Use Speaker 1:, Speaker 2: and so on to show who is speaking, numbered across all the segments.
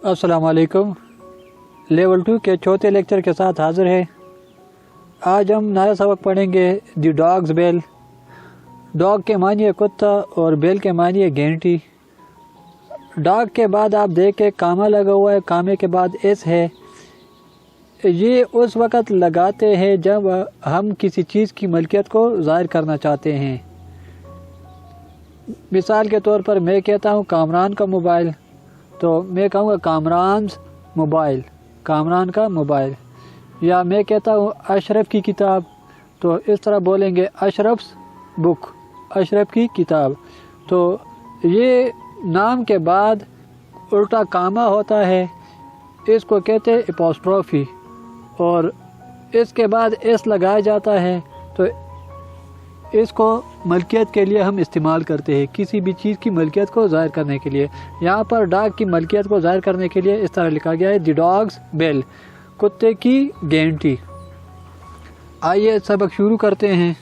Speaker 1: السلام علیکم۔ لیول 2 کے چوتھے لیکچر کے ساتھ حاضر ہے۔ آج ہم نیا سبق پڑھیں گے دی ڈاگز بیل۔ ڈاگ کے معنی ہے کتا اور بیل کے معنی ہے گھنٹی۔ ڈاگ کے بعد آپ دیکھیں کامہ لگا ہوا ہے، کامے کے بعد ایس ہے۔ یہ اس وقت لگاتے ہیں جب ہم کسی چیز کی ملکیت کو ظاہر کرنا چاہتے ہیں۔ مثال کے طور پر میں کہتا ہوں کامران کا موبائل، تو میں کہوں گا کامرانز موبائل، کامران کا موبائل۔ یا میں کہتا ہوں اشرف کی کتاب، تو اس طرح بولیں گے اشرف's بک، اشرف کی کتاب۔ تو یہ نام کے بعد الٹا کامہ ہوتا ہے، اس کو کہتے ہیں اپوسٹروفی، اور اس کے بعد ایس لگایا جاتا ہے، تو اس کو ملکیت کے لیے ہم استعمال کرتے ہیں، کسی بھی چیز کی ملکیت کو ظاہر کرنے کے لیے۔ یہاں پر ڈاگ کی ملکیت کو ظاہر کرنے کے لیے اس طرح لکھا گیا ہے دی ڈاگز بیل، کتے کی گھنٹی۔ آئیے سبق شروع کرتے ہیں۔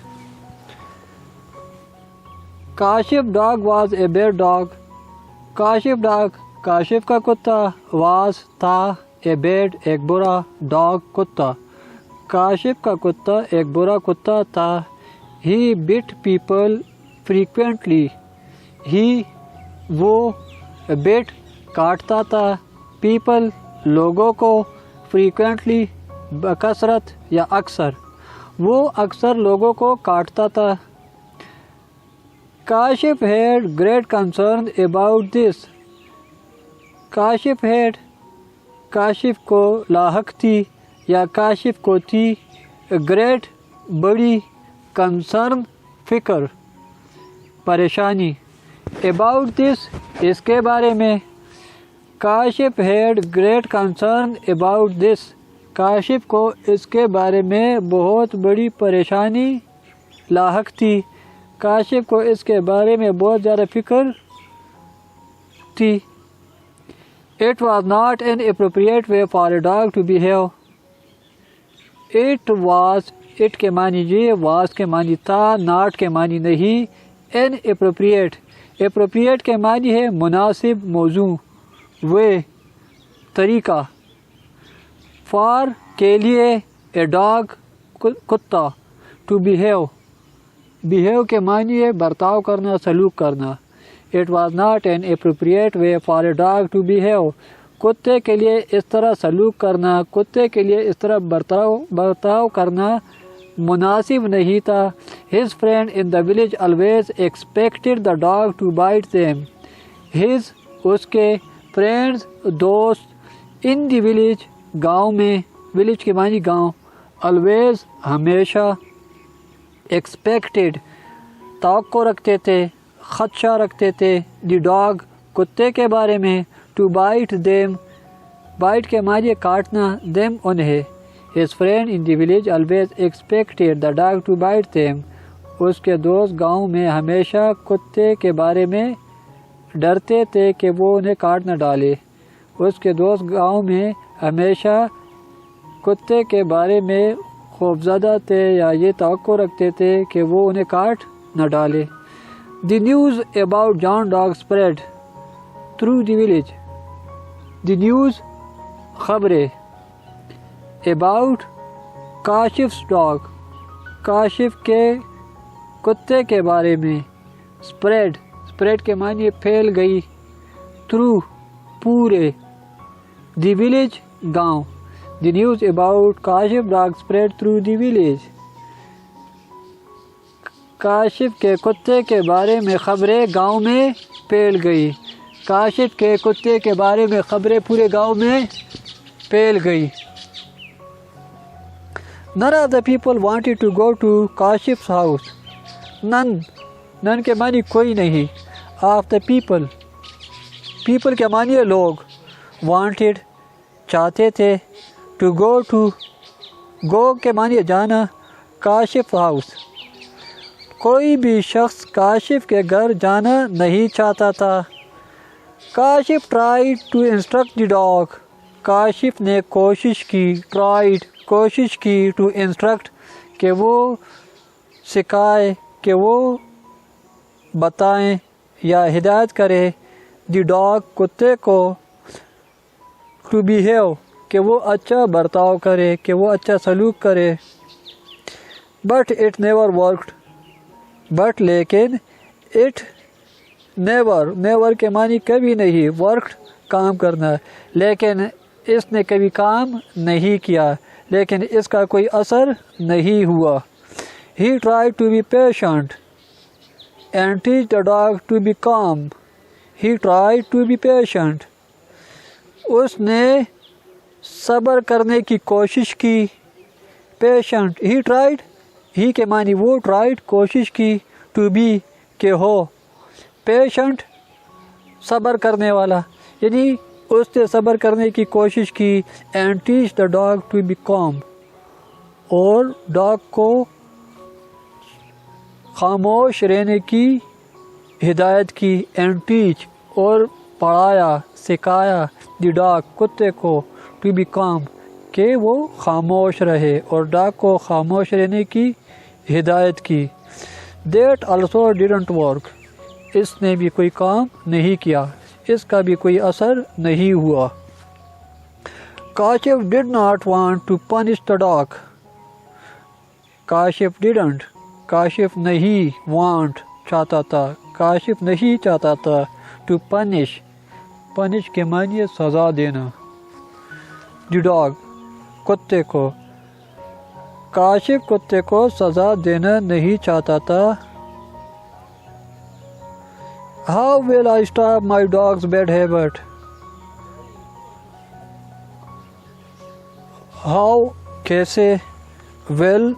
Speaker 1: Kashif dog was a bad dog. Kashif dog, Kashif کا کتا، واز تھا، اے بیڈ ایک برا، ڈاگ کتا، کاشف کا کتا ایک برا کتا تھا۔ He bit people frequently. He وہ bit کاٹتا تھا، people لوگوں کو، frequently بکثرت یا اکثر، وہ اکثر لوگوں کو کاٹتا تھا۔ Kashif had great concern about this. Kashif had Kashif کو لاحق تھی یا کاشف کو تھی، great بڑی، کنسرن فکر، پریشانی، about this اس کے بارے میں۔ Kashif had great concern about this، Kashif کو اس کے بارے میں بہت بڑی پریشانی لاحق تھی، کاشف کو اس کے بارے میں بہت زیادہ فکر تھی۔ It was not an appropriate way for a dog to behave. It was it کے معنی یہ، واز کے معنی تھا، ناٹ کے معنی نہیں، ان اپروپریٹ، اپروپریٹ کے معنی ہے مناسب، موزوں، وے طریقہ، فار کے لیے، اے ڈاگ کتا، ٹو بیہیو، بیہیو کے معنی ہے برتاؤ کرنا، سلوک کرنا۔ It was not an appropriate way for a dog to behave, کتے کے لیے اس طرح سلوک کرنا، کتے کے لیے اس طرح برتاؤ کرنا مناسب نہیں تھا۔ His friend in the village always expected the dog to bite them. His اس کے friends دوست in the village گاؤں میں، village کے معنی گاؤں، always ہمیشہ، expected توقع رکھتے تھے، خدشہ رکھتے تھے، the dog کتے کے بارے میں، to bite them bite کے معنی کاٹنا، them انہیں۔ His friend in the village always expected the dog to bite them. اس کے دوست گاؤں میں ہمیشہ کتے کے بارے میں ڈرتے تھے کہ وہ انہیں کاٹ نہ ڈالے۔ اس کے دوست گاؤں میں ہمیشہ کتے کے بارے میں خوفزدہ تھے یا یہ توقع رکھتے تھے کہ وہ انہیں کاٹ نہ ڈالے۔ The news about John dog spread through the village. The news خبریں، about کاشف's dog کاشف کے کتے کے بارے میں، spread کے معنی پھیل گئی، through پورے، the village گاؤں، the news about Kashif dog spread through the village، Kashif کے کتے کے بارے میں خبریں گاؤں میں پھیل گئی، کاشف کے کتے کے بارے میں خبریں پورے گاؤں میں پھیل گئی۔ None of the people wanted to go to Kashif's house. None کے معنی کوئی نہیں، of the people کے معنی ہے لوگ، wanted چاہتے تھے، to go کے معنی ہے جانا، کاشف house کوئی بھی شخص کاشف کے گھر جانا نہیں چاہتا تھا۔ Kashif tried to instruct the dog. Kashif نے کوشش کی to instruct کہ وہ سکھائے، کہ وہ بتائیں یا ہدایت کرے دی ڈاگ کتے کو to behave, کہ وہ اچھا برتاؤ کرے، کہ وہ اچھا سلوک کرے. But it never worked. But لیکن it never کے معنی کبھی نہیں، worked کام کرنا، لیکن اس نے کبھی کام نہیں کیا، لیکن اس کا کوئی اثر نہیں ہوا. He tried to be patient and teach the dog to be calm. He tried to be patient. اس نے صبر کرنے کی کوشش کی. Patient. He tried. He کے معنی وہ tried کوشش کی. To be کہ ہو. Patient صبر کرنے والا، یعنی اس نے صبر کرنے کی کوشش کی. And teach the dog to be calm. اور ڈاگ کو خاموش رہنے کی ہدایت کی. And teach اور پڑھایا، سکھایا. The dog کتے کو to be calm کہ وہ خاموش رہے، اور ڈاگ کو خاموش رہنے کی ہدایت کی. That also didn't work. اس نے بھی کوئی کام نہیں کیا، اس کا بھی کوئی اثر نہیں ہوا. Kashif did not want to punish the dog. Kashif didn't. Kashif نہیں want چاہتا تھا، کاشف نہیں چاہتا تھا. To punish. پنش کے معنی سزا دینا. The dog کتے کو. کاشف کتے کو سزا دینا نہیں چاہتا تھا. How will I stop my dog's bad habit? How کیسے. Will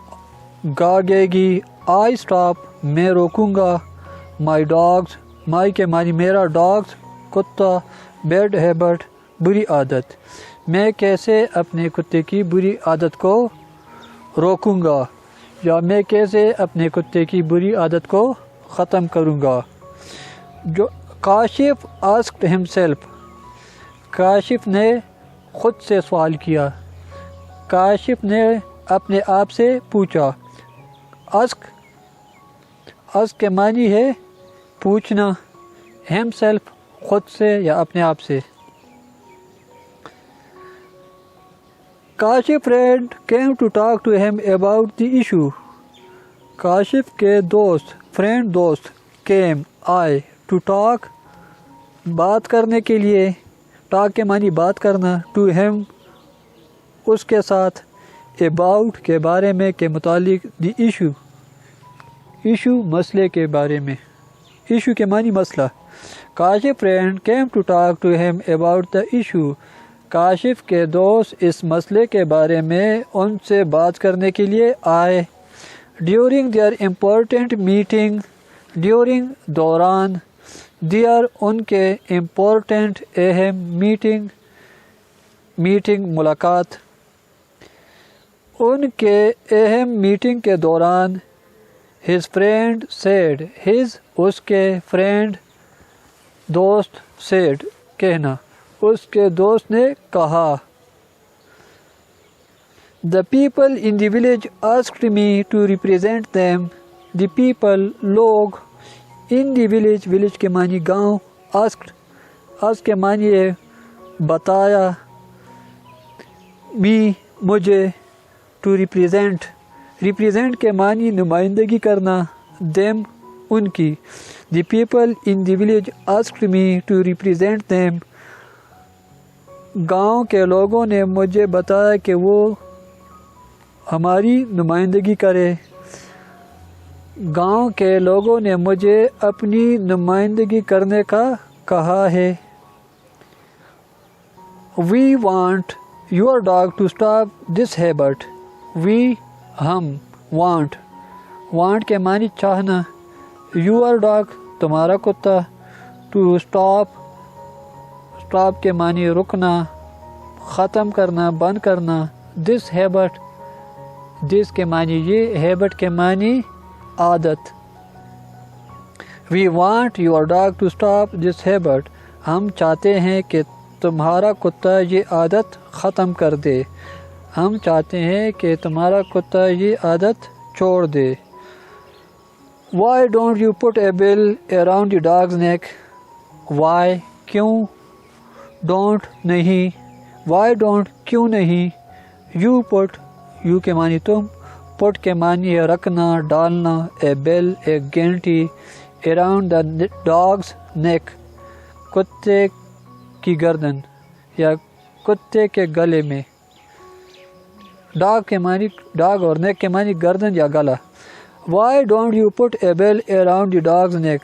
Speaker 1: گاگے گی. I stop میں روکوں گا. My dogs my کے معنی میرا. dogs کتا. bad habit بری عادت. میں کیسے اپنے کتے کی بری عادت کو روکوں گا، یا میں کیسے اپنے کتے کی بری عادت کو ختم کروں گا. جو کاشف asked himself. کاشف نے خود سے سوال کیا. کاشف نے اپنے آپ سے پوچھا. ask کے معنی ہے پوچھنا. himself خود سے یا اپنے آپ سے. Kashif friend came to talk to him about the issue. Kashif کے دوست friend دوست came آئے to talk بات کرنے کے لیے. talk کے معنی بات کرنا. to him اس کے ساتھ. about کے بارے میں کے متعلق. the issue مسئلے کے بارے میں. issue کے معنی مسئلہ. Kashif friend came to talk to him about the issue. Kashif کے دوست اس مسئلے کے بارے میں ان سے بات کرنے کے لیے آئے. during their important meeting. during دوران. their ان کے important اہم meeting ملاقات. ان کے اہم میٹنگ کے دوران. his friend said. his اس کے friend دوست said کہنا. اس کے دوست نے کہا. The people in the village asked me to represent them. The people لوگ. in the village کے معنی گاؤں. asked کے معنی ہے بتایا. me مجھے. to represent کے معنی نمائندگی کرنا. them ان کی. The people in the village asked me to represent them. گاؤں کے لوگوں نے مجھے بتایا کہ وہ ہماری نمائندگی کرے. گاؤں کے لوگوں نے مجھے اپنی نمائندگی کرنے کا کہا ہے. We want your dog to stop this habit. We ہم. want کے معنی چاہنا. your dog تمہارا کتا. to stop کے معنی رکنا، ختم کرنا، بند کرنا. this habit this کے معنی یہ. habit کے معنی عادت. we want your dog to stop this habit. ہم چاہتے ہیں کہ تمہارا کتا یہ عادت ختم کر دے. ہم چاہتے ہیں کہ تمہارا کتا یہ عادت چھوڑ دے. Why don't you put a bell around the dog's neck? Why کیوں. don't نہیں. وائی ڈونٹ کیوں نہیں، یو پٹ یو کے معنی تم، پٹ کے معنی ہے رکھنا ڈالنا، اے بیل ایک گھنٹی، اراؤنڈ دا ڈاگز نیک کتے کی گردن یا کتے کے گلے میں، ڈاگ کے معنی ڈاگ اور نیک کے معنی گردن یا گلا۔ Why don't you put a bell around the dog's neck,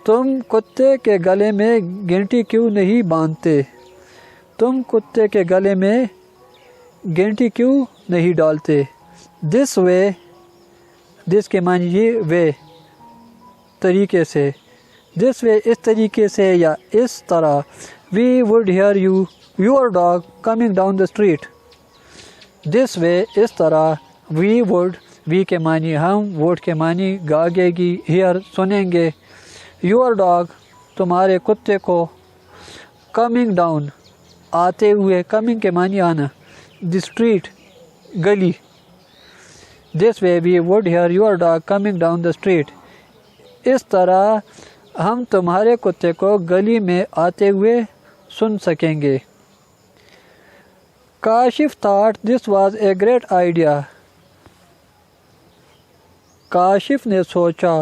Speaker 1: تم کتے کے گلے میں گھنٹی کیوں نہیں باندھتے، تم کتے کے گلے میں گھنٹی کیوں نہیں ڈالتے۔ دس وے، دس کے معنی یہ وے طریقے سے، دس وے اس طریقے سے یا اس طرح، we would hear you your dog coming down the street, this way اس طرح، وی وڈ وی کے معنی ہم، وڈ کے معنی گاگے گی، ہیئر سنیں گے، یور ڈاگ تمہارے کتے کو، کمنگ ڈاؤن آتے ہوئے، کمنگ کے معنی آنا، دی اسٹریٹ گلی، this way we would hear your dog coming down the street, اس طرح ہم تمہارے کتے کو گلی میں آتے ہوئے سن سکیں گے۔ Kashif thought this was a great idea، Kashif نے سوچا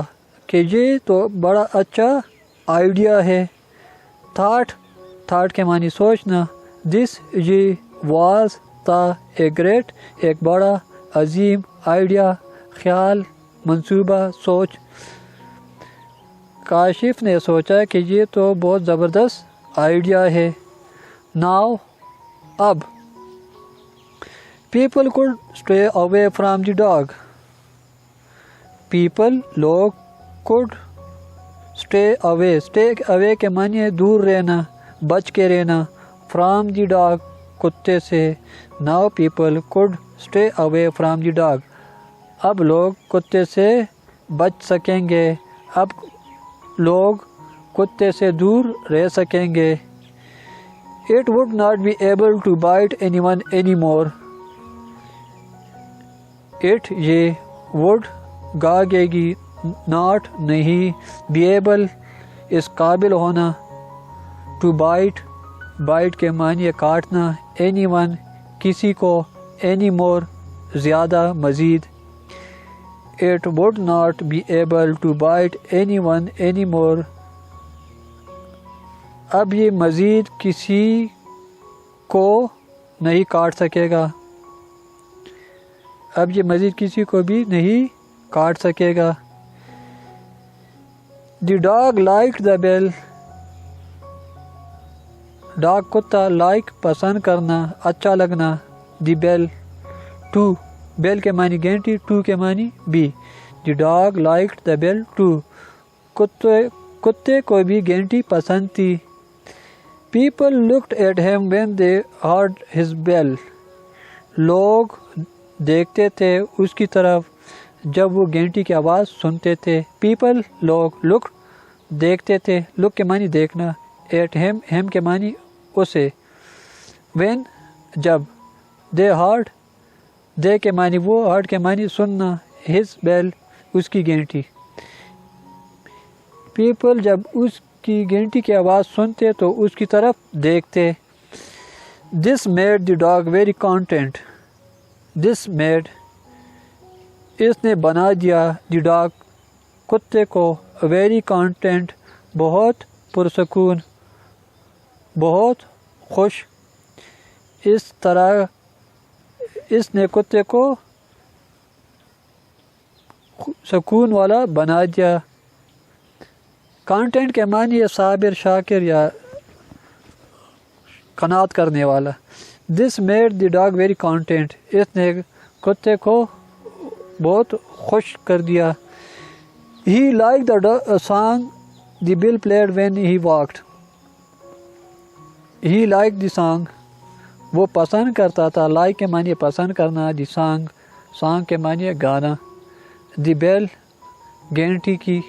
Speaker 1: کہ یہ تو بڑا اچھا آئیڈیا ہے، تھاٹ کے معنی سوچنا، دس یہ واز تھا، اے گریٹ ایک بڑا عظیم، آئیڈیا خیال منصوبہ سوچ، کاشف نے سوچا کہ یہ تو بہت زبردست آئیڈیا ہے۔ ناؤ اب، people could stay away from the dog، people لوگ could stay away کے معنی ہے دور رہنا، بچ کے رہنا، from the dog کتے سے، now people could stay away from the dog، اب لوگ کتے سے بچ سکیں گے، اب لوگ کتے سے دور رہ سکیں گے۔ It would not be able to bite anyone anymore، it یہ would گاگے گی، not نہیں، be able اس قابل ہونا، to bite کے معنی ہے کاٹنا، anyone کسی کو، anymore زیادہ مزید، it would not be able to bite anyone anymore، اب یہ مزید کسی کو نہیں کاٹ سکے گا، اب یہ مزید کسی کو بھی نہیں کاٹ سکے گا۔ The dog liked the bell، dog کتا، لائک پسند کرنا، اچھا لگنا، دی بیل ٹو، بیل کے معنی گھنٹی، ٹو کے معنی بھی، the dog liked the bell too, کتے کو بھی گھنٹی پسند تھی۔ People looked at him when they heard his bell, لوگ دیکھتے تھے اس کی طرف جب وہ گھنٹی کی آواز سنتے تھے، پیپل لوگ، لک دیکھتے تھے، لک کے معنی دیکھنا، ایٹ ہیم کے معنی اسے، وین جب، دے ہارڈ دے کے معنی وہ، ہارڈ کے معنی سننا، ہز بیل اس کی گھنٹی، پیپل جب اس کی گھنٹی کی آواز سنتے تو اس کی طرف دیکھتے۔ This made the dog very content, this made اس نے بنا دیا، دی ڈاگ کتے کو، ویری کانٹینٹ بہت پرسکون، بہت خوش، اس طرح اس نے کتے کو سکون والا بنا دیا۔ کانٹینٹ کے معنی ہے صابر، شاکر یا قناعت کرنے والا۔ This made the dog very content, اس نے کتے کو بہت خوش کر دیا۔ He liked the song the bell played when he walked, he liked the song وہ پسند کرتا تھا، لائک کے معنی پسند کرنا، دی سانگ کے معنی گانا، دی بیل گھنٹی کی،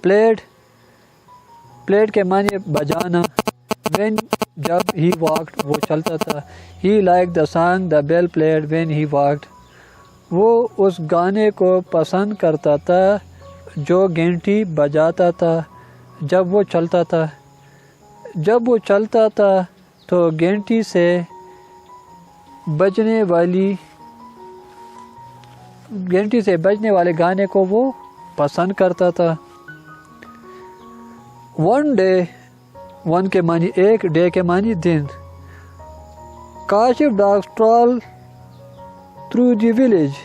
Speaker 1: پلیڈ کے معنی بجانا، وین جب ہی واکڈ وہ چلتا تھا، he liked the song the bell played when he walked وہ اس گانے کو پسند کرتا تھا جو گھنٹی بجاتا تھا جب وہ چلتا تھا، جب وہ چلتا تھا تو گھنٹی سے بجنے والی گھنٹی سے بجنے والے گانے کو وہ پسند کرتا تھا. ون ڈے، ون کے معنی ایک، ڈے کے معنی دن. Kashif dog strolled through the village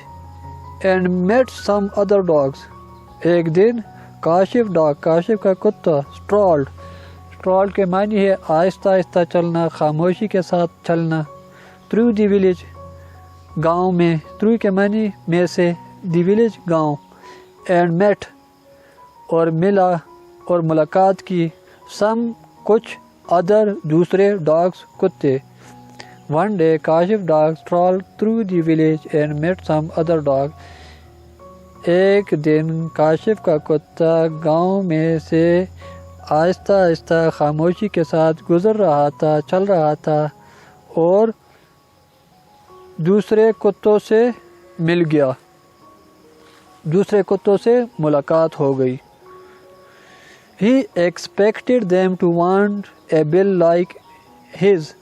Speaker 1: and met some other dogs. ایک دن کاشف ڈاگ، کاشف کا کتا، strolled کے معنی ہے آہستہ آہستہ چلنا، خاموشی کے ساتھ چلنا. through the village گاؤں میں، through کے معنی میں سے، the village گاؤں، and met اور ملا اور ملاقات کی، some کچھ، other دوسرے، dogs کتے. One day Kashif dog strolled through the village and met some other dog. ایک دن کاشف کا کتا گاؤں میں سے آہستہ آہستہ خاموشی کے ساتھ گزر رہا تھا، چل رہا تھا اور دوسرے کتوں سے مل گیا، دوسرے کتوں سے ملاقات ہو گئی. He expected them to want a bill like his.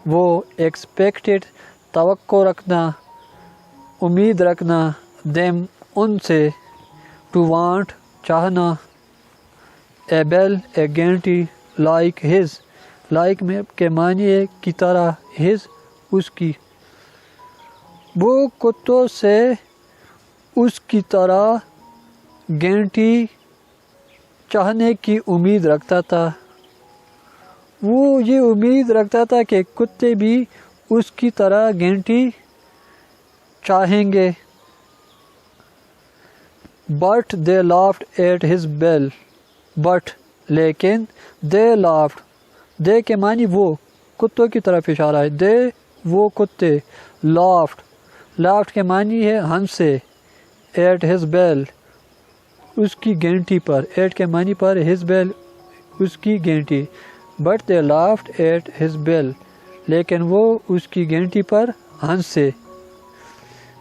Speaker 1: وہ expected توقع رکھنا، امید رکھنا، them ان سے، to want چاہنا، a bell ایک گھنٹی، like his like میں کے معنی ہے کی طرح، his اس کی. وہ کتوں سے اس کی طرح گھنٹی چاہنے کی امید رکھتا تھا. وہ یہ امید رکھتا تھا کہ کتے بھی اس کی طرح گھنٹی چاہیں گے. But they laughed at his bell. But لیکن they laughed. they کے معنی وہ، کتوں کی طرف اشارہ ہے. they وہ کتے، laughed کے معنی ہے ہنسے. at his bell اس کی گھنٹی پر، at کے معنی پر، his bell اس کی گھنٹی. But they laughed at his bell. لیکن وہ اس کی گھنٹی پر ہنسے.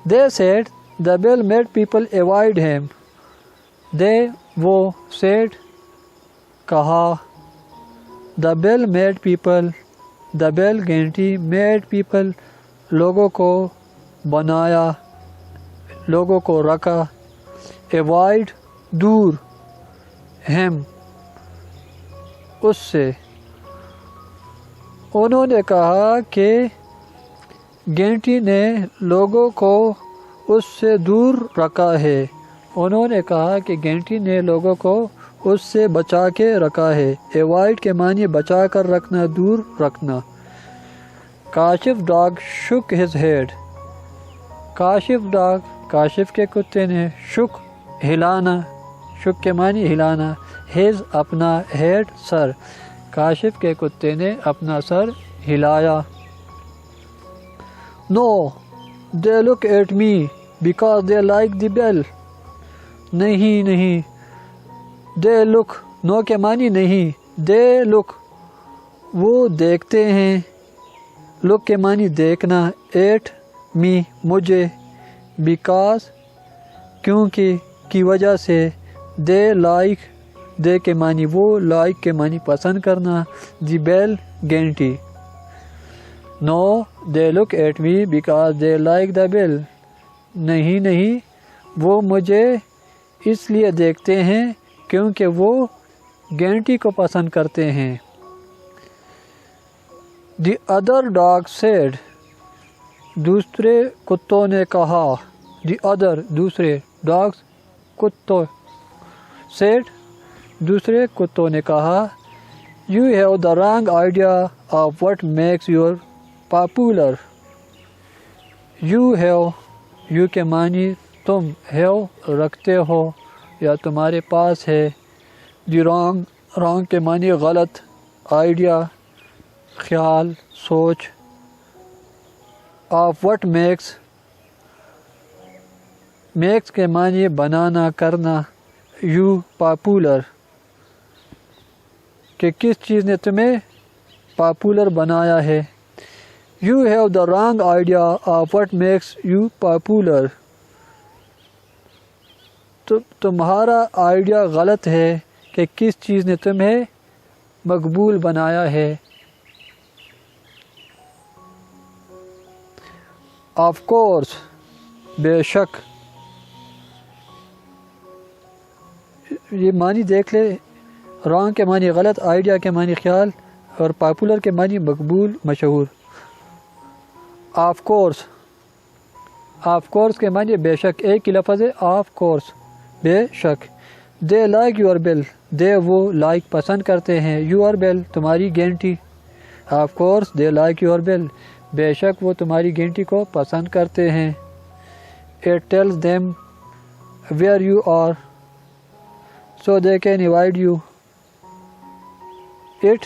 Speaker 1: They said the bell made people avoid him. They وہ said کہا، the bell made people the bell گھنٹی made people لوگوں کو بنایا، لوگوں کو رکھا، avoid دور، him اس سے. انہوں نے کہا کہ گھنٹی نے لوگوں کو اس سے دور رکھا ہے. انہوں نے کہا کہ گھنٹی نے لوگوں کو اس سے بچا کے رکھا ہے. ایوائڈ کے معنی بچا کر رکھنا، دور رکھنا. Kashif dog shook his head. Kashif dog Kashif کے کتے نے shook ہلانا، shook کے معنی ہلانا، his اپنا، head سر. کاشف کے کتے نے اپنا سر ہلایا. No, they look at me because they like the bell. نہیں they look no کے معنی نہیں، they look وہ دیکھتے ہیں، look کے معنی دیکھنا، at me مجھے، because کیونکہ کی وجہ سے، they like دے کے معنی وہ، like کے معنی پسند کرنا، the bell گھنٹی. No, they look at me because they like the bell. نہیں وہ مجھے اس لیے دیکھتے ہیں کیونکہ وہ گھنٹی کو پسند کرتے ہیں. The other dog said. دوسرے کتوں نے کہا. The other دوسرے، dogs کتوں. said دوسرے کتوں نے کہا. You have the wrong idea of what makes you popular. You have you کے معنی تم، have رکھتے ہو یا تمہارے پاس ہے. The wrong کے معنی غلط، idea خیال، سوچ. of what makes کے معنی بنانا، کرنا. you popular کہ کس چیز نے تمہیں پاپولر بنایا ہے. You have the wrong idea of what makes you popular. تمہارا آئیڈیا غلط ہے کہ کس چیز نے تمہیں مقبول بنایا ہے. آف کورس بے شک. یہ معنی دیکھ لے. رانگ کے معنی غلط، آئیڈیا کے معنی خیال، اور پاپولر کے معنی مقبول مشہور. آف کورس، آف کورس کے معنی بے شک، ایک ہی لفظ ہے آف کورس بے شک. دے لائک یور بل، دے وہ لائک پسند کرتے ہیں، یور بل تمہاری گینٹی. Of course they like your bill, بے شک وہ تمہاری گینٹی کو پسند کرتے ہیں. It tells them where you are so they can avoid you. It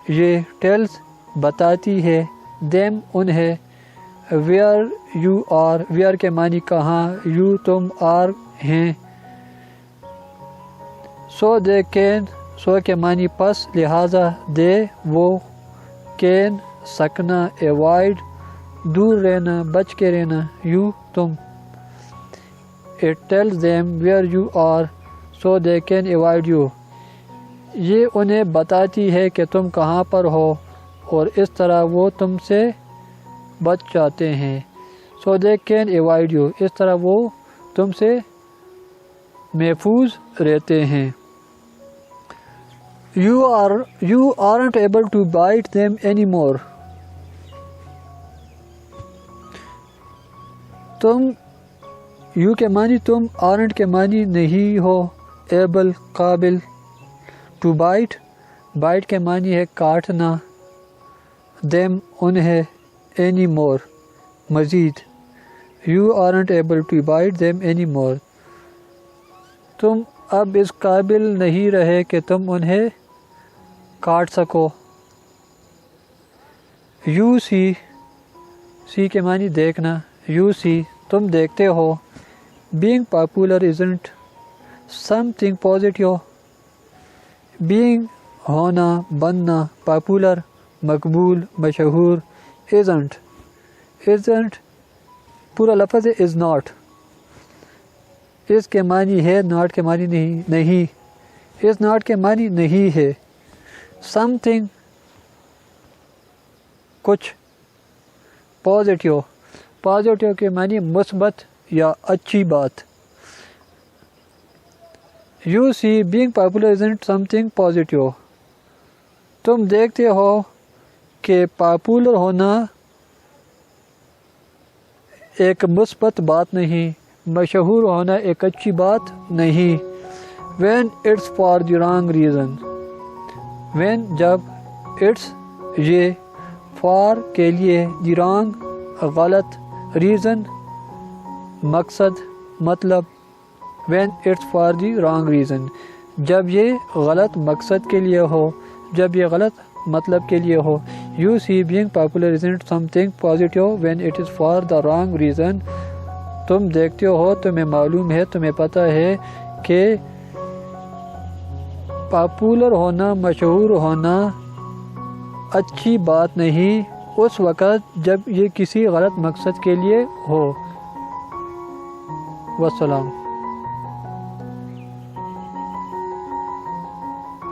Speaker 1: یہ ٹیلز بتاتی ہے، دیم انہیں، ویئر یو آر ویئر کے معنی کہاں، یو تم، آر ہیں. سو دے کین سو کے معنی پس لہذا، دے وہ، کین سکنا، ایوائڈ دور رہنا، بچ کے رہنا، یو تم. It tells them where you are so they can avoid you. یہ انہیں بتاتی ہے کہ تم کہاں پر ہو اور اس طرح وہ تم سے بچ جاتے ہیں. سو دے کین ایوائڈ یو، اس طرح وہ تم سے محفوظ رہتے ہیں. You aren't able to bite them anymore. تم یو کے معنی تم، aren't کے معنی نہیں ہو، able قابل. to bite bite کے معنی ہے کاٹنا، them انہیں، anymore مزید. You aren't able to bite them anymore. تم اب اس قابل نہیں رہے کہ تم انہیں کاٹ سکو. یو سی کے معنی دیکھنا، یو سی تم دیکھتے ہو. Being popular isn't something positive. Being ہونا، بننا، پاپولر مقبول مشہور. ازنٹ پورا لفظ ہے از ناٹ. اس کے معنی ہے، ناٹ کے معنی نہیں. از ناٹ کے معنی نہیں ہے. سم تھنگ کچھ. پازیٹیو کے معنی مثبت یا اچھی بات. You see being popular isn't something positive. تم دیکھتے ہو کہ پاپولر ہونا ایک مثبت بات نہیں، مشہور ہونا ایک اچھی بات نہیں. when it's for the wrong reason. when جب، it's یہ، for کے لیے، the wrong غلط، reason مقصد مطلب. when it's for the wrong reason جب یہ غلط مقصد کے لیے ہو، جب یہ غلط مطلب کے لیے ہو. you see being popular isn't something positive when it is for the wrong reason. تم دیکھتے ہو، تمہیں معلوم ہے، تمہیں پتہ ہے کہ پاپولر ہونا، مشہور ہونا اچھی بات نہیں اس وقت جب یہ کسی غلط مقصد کے لیے ہو. والسلام.